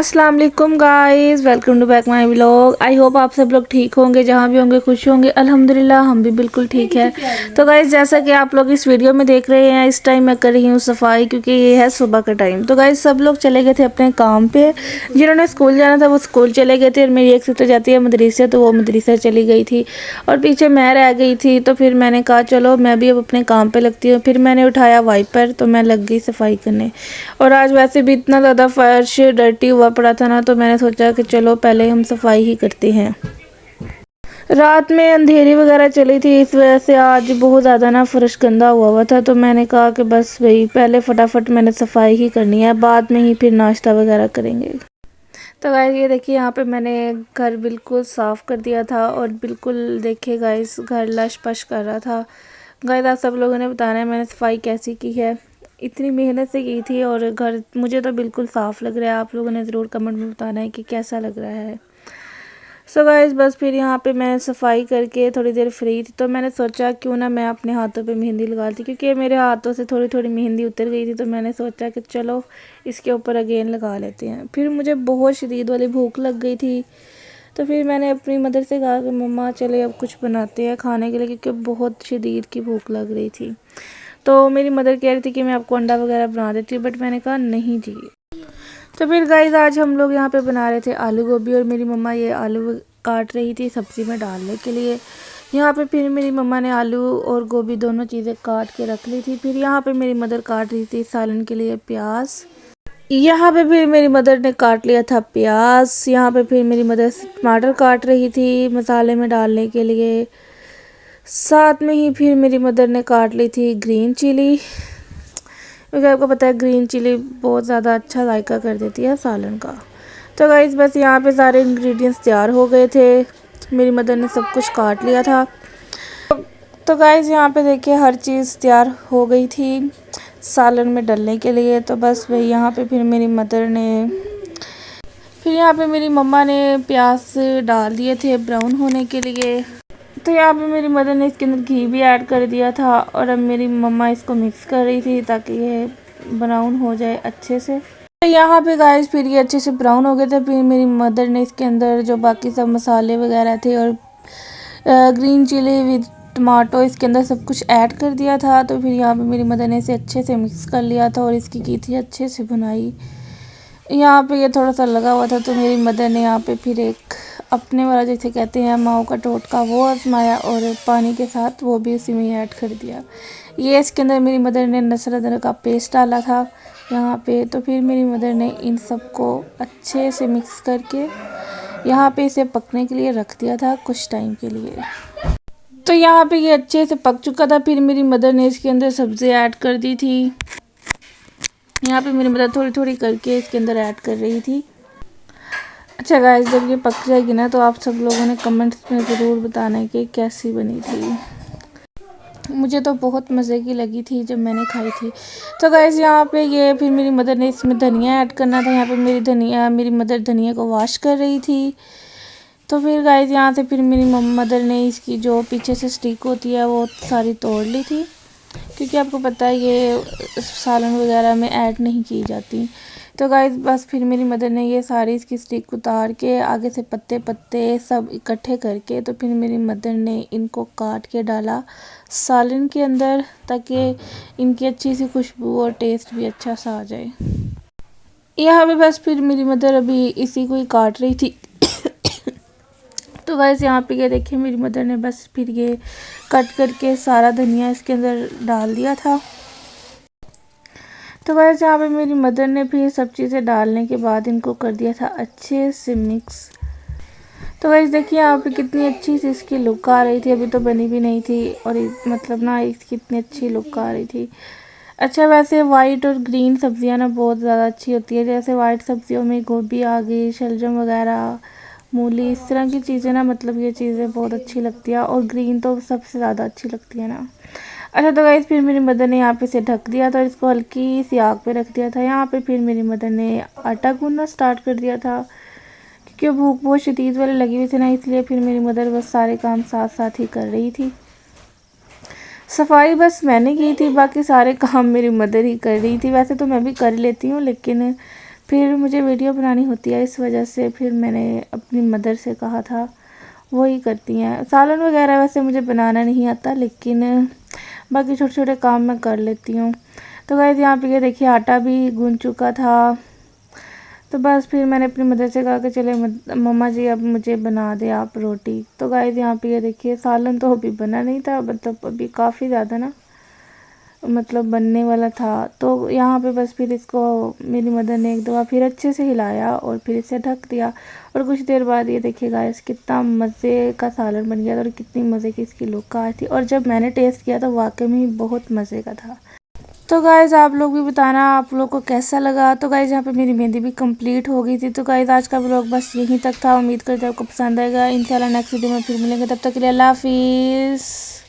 अस्सलाम वालेकुम guys, welcome to back my vlog. I hope आप सब लोग ठीक होंगे, जहाँ भी होंगे खुश होंगे। अल्हम्दुलिल्लाह हम भी बिल्कुल ठीक है। तो गाइस जैसा कि आप लोग इस वीडियो में देख रहे हैं, इस टाइम मैं कर रही हूँ सफाई, क्योंकि ये है सुबह का टाइम। तो गाइस सब लोग चले गए थे अपने काम पे। जिन्होंने स्कूल जाना था वो स्कूल चले गए थे, और मेरी एक सिस्टर जाती है मदरसे, तो वो मदरसा चली गई थी और पीछे मैं रह गई थी। तो फिर मैंने कहा चलो मैं भी अब अपने काम पे लगती हूँ। फिर मैंने उठाया वाइपर, तो मैं लग गई सफाई करने। और आज वैसे भी इतना ज़्यादा फर्श डर्टी हुआ पड़ा था ना, तो मैंने सोचा कि चलो पहले हम सफाई ही करते हैं। रात में अंधेरी वगैरह चली थी, इस वजह से आज बहुत ज़्यादा ना फर्श गंदा हुआ था। तो मैंने कहा कि बस भाई पहले फटाफट मैंने सफाई ही करनी है, बाद में ही फिर नाश्ता वगैरह करेंगे। तो गाइस ये देखिए, यहाँ पे मैंने घर बिल्कुल साफ़ कर दिया था, और बिल्कुल देखिए गाइस घर लश पश कर रहा था। गाइस आप सब लोगों ने बताना है मैंने सफाई कैसी की है। इतनी मेहनत से की थी, और घर मुझे तो बिल्कुल साफ़ लग रहा है। आप लोगों ने ज़रूर कमेंट में बताना है कि कैसा लग रहा है। सो गाइस बस फिर यहाँ पे मैं सफाई करके थोड़ी देर फ्री थी, तो मैंने सोचा क्यों ना मैं अपने हाथों पे मेहंदी लगा दी, क्योंकि मेरे हाथों से थोड़ी थोड़ी मेहंदी उतर गई थी। तो मैंने सोचा कि चलो इसके ऊपर अगेन लगा लेते हैं। फिर मुझे बहुत शदीद वाली भूख लग गई थी, तो फिर मैंने अपनी मदर से कहा कि मम्मा चले अब कुछ बनाते हैं खाने के लिए, क्योंकि बहुत शदीद की भूख लग रही थी। तो मेरी मदर कह रही थी कि मैं आपको अंडा वगैरह बना देती हूँ, बट मैंने कहा नहीं जी। तो फिर गाइस आज हम लोग यहाँ पे बना रहे थे आलू गोभी, और मेरी मम्मा ये आलू काट रही थी सब्ज़ी में डालने के लिए। यहाँ पे फिर मेरी मम्मा ने आलू और गोभी दोनों चीज़ें काट के रख ली थी। फिर यहाँ पे मेरी मदर काट रही थी सालन के लिए प्याज। यहाँ पे फिर मेरी मदर ने काट लिया था प्याज। यहाँ पे फिर मेरी मदर टमाटर काट रही थी मसाले में डालने के लिए। साथ में ही फिर मेरी मदर ने काट ली थी ग्रीन चिली, क्योंकि आपको पता है ग्रीन चिली बहुत ज़्यादा अच्छा जायका कर देती है सालन का। तो गाइस बस यहाँ पे सारे इंग्रेडिएंट्स तैयार हो गए थे, मेरी मदर ने सब कुछ काट लिया था। तो गाइस यहाँ पे देखिए हर चीज़ तैयार हो गई थी सालन में डालने के लिए। तो बस वही यहाँ पे फिर मेरी मदर ने फिर यहाँ पे मेरी मम्मा ने प्याज डाल दिए थे ब्राउन होने के लिए। तो यहाँ पे मेरी मदर ने इसके अंदर घी भी ऐड कर दिया था, और अब मेरी मम्मा इसको मिक्स कर रही थी ताकि ये ब्राउन हो जाए अच्छे से। तो यहाँ पे गाइस फिर ये अच्छे से ब्राउन हो गए थे। फिर मेरी मदर ने इसके अंदर जो बाकी सब मसाले वगैरह थे और ग्रीन चिली विद टमाटो इसके अंदर सब कुछ ऐड कर दिया था। तो फिर यहाँ पे मेरी मदर ने इसे अच्छे से मिक्स कर लिया था, और इसकी की थी अच्छे से बुनाई। यहाँ पे ये थोड़ा सा लगा हुआ था, तो मेरी मदर ने यहाँ पे फिर एक अपने वाला जैसे कहते हैं माओ का टोटका वो आजमाया, और पानी के साथ वो भी उसी में ऐड कर दिया। ये इसके अंदर मेरी मदर ने लहसुन अदरक का पेस्ट डाला था यहाँ पे। तो फिर मेरी मदर ने इन सबको अच्छे से मिक्स करके यहाँ पे इसे पकने के लिए रख दिया था कुछ टाइम के लिए। तो यहाँ पे ये अच्छे से पक चुका था। फिर मेरी मदर ने इसके अंदर सब्ज़ी ऐड कर दी थी। यहाँ पे मेरी मदर थोड़ी थोड़ी करके इसके अंदर ऐड कर रही थी। अच्छा गाइस जब ये पक जाएगी ना, तो आप सब लोगों ने कमेंट्स में ज़रूर बताना है कि कैसी बनी थी। मुझे तो बहुत मज़े की लगी थी जब मैंने खाई थी। तो गाइस यहाँ पे ये फिर मेरी मदर ने इसमें धनिया ऐड करना था। यहाँ पे मेरी मदर धनिया को वॉश कर रही थी। तो फिर गाइस यहाँ से फिर मेरी मदर ने इसकी जो पीछे से स्टिक होती है वो सारी तोड़ ली थी, क्योंकि आपको पता है ये सालन वगैरह में ऐड नहीं की जाती। तो गाइस बस फिर मेरी मदर ने ये सारी इसकी स्टिक उतार के आगे से पत्ते पत्ते सब इकट्ठे करके, तो फिर मेरी मदर ने इनको काट के डाला सालन के अंदर, ताकि इनकी अच्छी सी खुशबू और टेस्ट भी अच्छा सा आ जाए। यहाँ पे बस फिर मेरी मदर अभी इसी को ही काट रही थी। तो गाइस यहाँ पे ये देखिए मेरी मदर ने बस फिर ये कट करके सारा धनिया इसके अंदर डाल दिया था। तो गाइस यहाँ पे मेरी मदर ने फिर सब चीज़ें डालने के बाद इनको कर दिया था अच्छे से मिक्स। तो गाइस देखिए यहाँ पे कितनी अच्छी सी इसकी लुक आ रही थी, अभी तो बनी भी नहीं थी, और मतलब ना इसकी इतनी अच्छी लुक आ रही थी। अच्छा वैसे वाइट और ग्रीन सब्जियां ना बहुत ज़्यादा अच्छी होती है। जैसे वाइट सब्जियों में गोभी आ गई, शलजम वगैरह, मूली, इस तरह की चीज़ें ना, मतलब ये चीज़ें बहुत अच्छी लगती है, और ग्रीन तो सबसे ज़्यादा अच्छी लगती है ना। अच्छा तो गाइस फिर मेरी मदर ने यहाँ पे से ढक दिया था, और इसको हल्की सी आग पे रख दिया था। यहाँ पे फिर मेरी मदर ने आटा गूंदना स्टार्ट कर दिया था, क्योंकि भूख बहुत शदीद वाली लगी हुई थी ना, इसलिए फिर मेरी मदर बस सारे काम साथ साथ ही कर रही थी। सफाई बस मैंने की थी, बाकी सारे काम मेरी मदर ही कर रही थी। वैसे तो मैं भी कर लेती हूँ, लेकिन फिर मुझे वीडियो बनानी होती है, इस वजह से फिर मैंने अपनी मदर से कहा था, वही करती हैं। सालन वगैरह वैसे मुझे बनाना नहीं आता, लेकिन बाकी छोटे छोटे काम मैं कर लेती हूँ। तो गाइस यहाँ पे ये देखिए आटा भी गूंद चुका था। तो बस फिर मैंने अपनी मदर से कहा कि चले मम्मा जी अब मुझे बना दे आप रोटी। तो गाइस यहाँ पे ये देखिए सालन तो अभी बना नहीं था, मतलब अभी काफ़ी ज़्यादा ना मतलब बनने वाला था। तो यहाँ पे बस फिर इसको मेरी मदर ने एक दफ़ा फिर अच्छे से हिलाया और फिर इसे ढक दिया। और कुछ देर बाद ये देखिए गाइस कितना मज़े का सालन बन गया था और कितनी मज़े की इसकी लुक आई थी। और जब मैंने टेस्ट किया तो वाकई में ही बहुत मज़े का था। तो गाइज़ आप लोग भी बताना आप लोग को कैसा लगा। तो गाइज़ यहाँ पे मेरी मेहंदी भी कंप्लीट हो गई थी। तो गाइज़ आज का व्लॉग बस यहीं तक था। उम्मीद करते हैं आपको पसंद आएगा। इंशाल्लाह नेक्स्ट वीडियो में फिर मिलेंगे, तब तक के लिए अल्लाह हाफिज़।